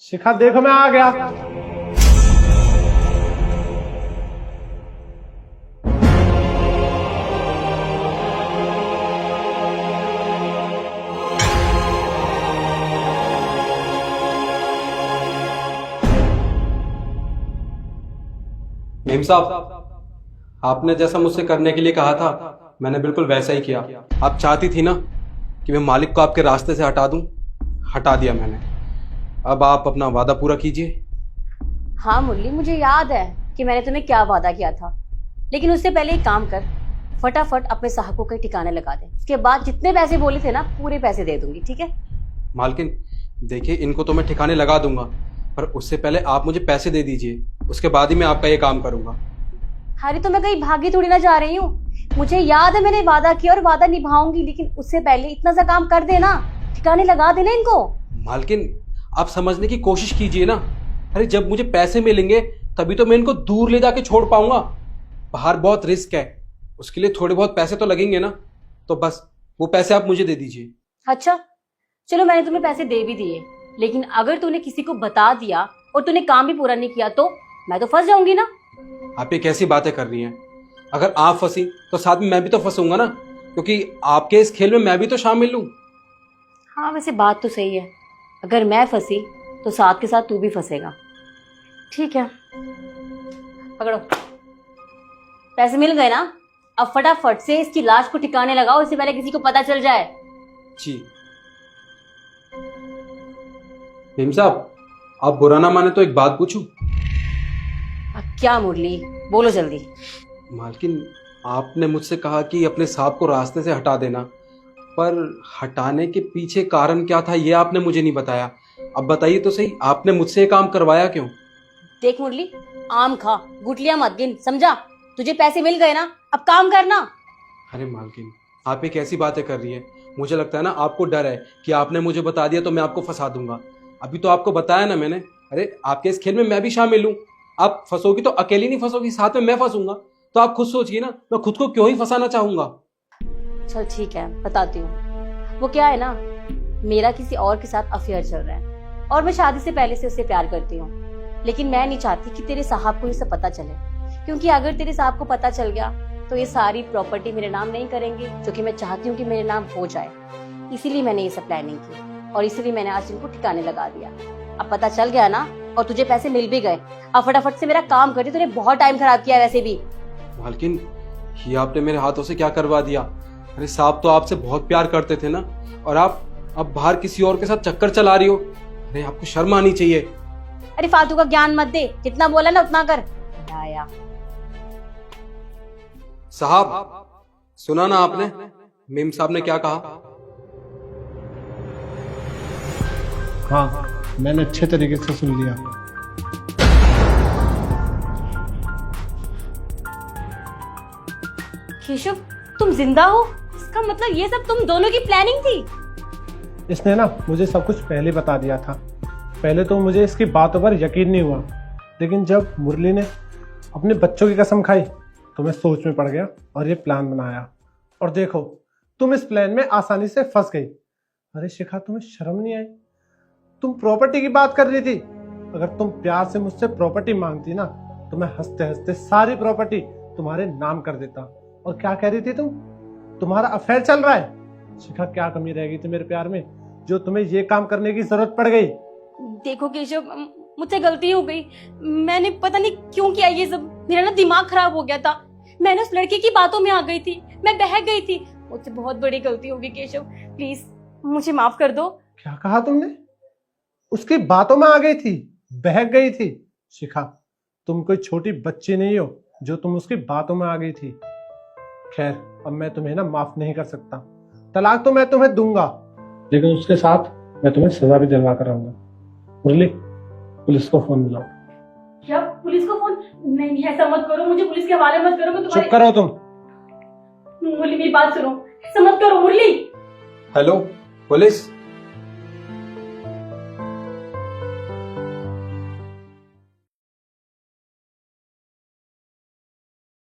शिखा देखो मैं आ गया। मेम साहब, आपने जैसा मुझसे करने के लिए कहा था मैंने बिल्कुल वैसा ही किया। आप चाहती थी ना कि मैं मालिक को आपके रास्ते से हटा दूं, हटा दिया मैंने। अब आप अपना वादा पूरा कीजिए। हाँ मुरली, मुझे याद है कि मैंने तुम्हें क्या वादा किया था, लेकिन उससे पहले एक काम कर, फटाफट अपने साहब को कहीं ठिकाने लगा दे। उसके बाद जितने पैसे बोले थे ना, पूरे पैसे दे दूंगी, ठीक है? मालकिन देखिए, इनको तो मैं ठिकाने लगा दूंगा, पर उससे पहले आप मुझे पैसे दे दीजिए, उसके बाद ही मैं आपका ये काम करूंगा। अरे तो मैं कहीं भागी थोड़ी ना जा रही हूँ। मुझे याद है मैंने वादा किया और वादा निभाऊंगी, लेकिन उससे पहले इतना सा काम कर देना, ठिकाने लगा देना इनको। मालकिन आप समझने की कोशिश कीजिए ना। अरे जब मुझे पैसे मिलेंगे तभी तो मैं इनको दूर ले जाके छोड़ पाऊंगा। बाहर बहुत रिस्क है, उसके लिए थोड़े बहुत पैसे तो लगेंगे ना, तो बस वो पैसे आप मुझे दे दीजिए। अच्छा चलो, मैंने तुम्हें पैसे दे भी दिए, लेकिन अगर तूने किसी को बता दिया और तूने काम भी पूरा नहीं किया तो मैं तो फंस जाऊंगी ना। आप ये कैसी बातें कर रही हैं? अगर आप फंसी तो साथ में मैं भी तो फंसूंगा ना, क्योंकि आपके इस खेल में मैं भी तो शामिल हूं। हाँ वैसे बात तो सही है, अगर मैं फंसी तो साथ के साथ तू भी फंसेगा। ठीक है, पकड़ो, पैसे मिल गए ना? अब फटाफट से इसकी लाश को ठिकाने लगाओ, इससे पहले किसी को पता चल जाए। जी भीम साहब, आप बुरा ना माने तो एक बात पूछूं? क्या मुरली, बोलो जल्दी। मालकिन आपने मुझसे कहा कि अपने सांप को रास्ते से हटा देना, पर हटाने के पीछे कारण क्या था ये आपने मुझे नहीं बताया। अब बताइए तो सही, आपने मुझसे ये काम करवाया क्यों? देख मुरली, आम खा गुटलियां मत गिन, समझा? तुझे पैसे मिल गए ना, अब काम करना। अरे मालकिन, आप ये कैसी बातें कर रही हैं? मुझे लगता है ना आपको डर है कि आपने मुझे बता दिया तो मैं आपको फंसा दूंगा। अभी तो आपको बताया ना मैंने। अरे आपके इस खेल में मैं भी शामिल हूँ। आप फंसोगी तो अकेली नहीं फंसोगी, साथ में मैं फंसूंगा। तो आप खुद सोचिए ना, मैं खुद को क्यों ही फंसाना चाहूंगा। चल ठीक है, बताती हूँ। वो क्या है ना, मेरा किसी और के साथ अफेयर चल रहा है और मैं शादी से पहले से उससे प्यार करती हूँ, लेकिन मैं नहीं चाहती कि तेरे साहब को ये सब पता चले, क्योंकि अगर तेरे साहब को पता चल गया तो ये सारी प्रॉपर्टी मेरे नाम नहीं करेंगे, जो कि मैं चाहती हूँ कि मेरे नाम हो जाए। इसीलिए मैंने ये सब प्लानिंग की और इसीलिए मैंने आज इनको ठिकाने लगा दिया। अब पता चल गया ना, और तुझे पैसे मिल भी गए। अब फटाफट से मेरा काम कर, तूने बहुत टाइम खराब किया वैसे भी। मालकिन ये आपने मेरे हाथों से क्या करवा दिया? अरे साहब तो आपसे बहुत प्यार करते थे ना, और आप अब बाहर किसी और के साथ चक्कर चला रही हो। अरे आपको शर्म आनी चाहिए। अरे फालतू का ज्ञान मत दे, जितना बोला ना उतना कर। आया साहब, सुना ना आपने मेम साहब ने क्या कहा? हाँ मैंने अच्छे तरीके से सुन लिया। केशव, तुम जिंदा हो? इसका मतलब ये सब तुम दोनों की प्लानिंग थी? इसने ना मुझे सब कुछ पहले बता दिया था। पहले तो मुझे इसकी बातों पर यकीन नहीं हुआ, लेकिन जब मुरली ने अपने बच्चों की कसम खाई तो मैं सोच में पड़ गया और ये प्लान बनाया। और देखो, तुम इस प्लान में आसानी से फंस गई। अरे शिखा, तुम्हें शर्म नहीं आई? तुम प्रॉपर्टी की बात कर रही थी। अगर तुम प्यार से मुझसे प्रॉपर्टी मांगती ना, तो मैं हंसते हंसते सारी प्रॉपर्टी तुम्हारे नाम कर देता। और क्या कह रही थी तुम? तुम्हारा अफेयर चल रहा है? शिखा, क्या कमी रह गई थी मेरे प्यार में जो तुम्हें ये काम करने की जरूरत पड़ गई? देखो केशव, मुझसे गलती हो गई। मैंने पता नहीं क्यों किया ये सब। मेरा ना दिमाग खराब हो गया था। मैंने उस लड़के की बातों में आ गई थी, मैं बहक गई थी। मुझसे बहुत बड़ी गलती हो गई केशव, प्लीज मुझे माफ कर दो। क्या कहा तुमने? उसकी बातों में आ गई थी, बहक गई थी? शिखा, तुम कोई छोटी बच्ची नहीं हो जो तुम उसकी बातों में आ गई थी। खैर, अब मैं तुम्हें ना माफ नहीं कर सकता। तलाक तो मैं तुम्हें दूंगा, लेकिन उसके साथ मैं तुम्हें सजा भी दिलवा कर आऊंगा। मुरली, पुलिस को फोन मिलाओ। क्या पुलिस को फोन? नहीं ऐसा मत करो, मुझे पुलिस के हवाले मत करो। मैं तुम्हारे... चुप करो तुम। मुरली मेरी बात सुनो, ऐसा मत करो मुरली। Hello police,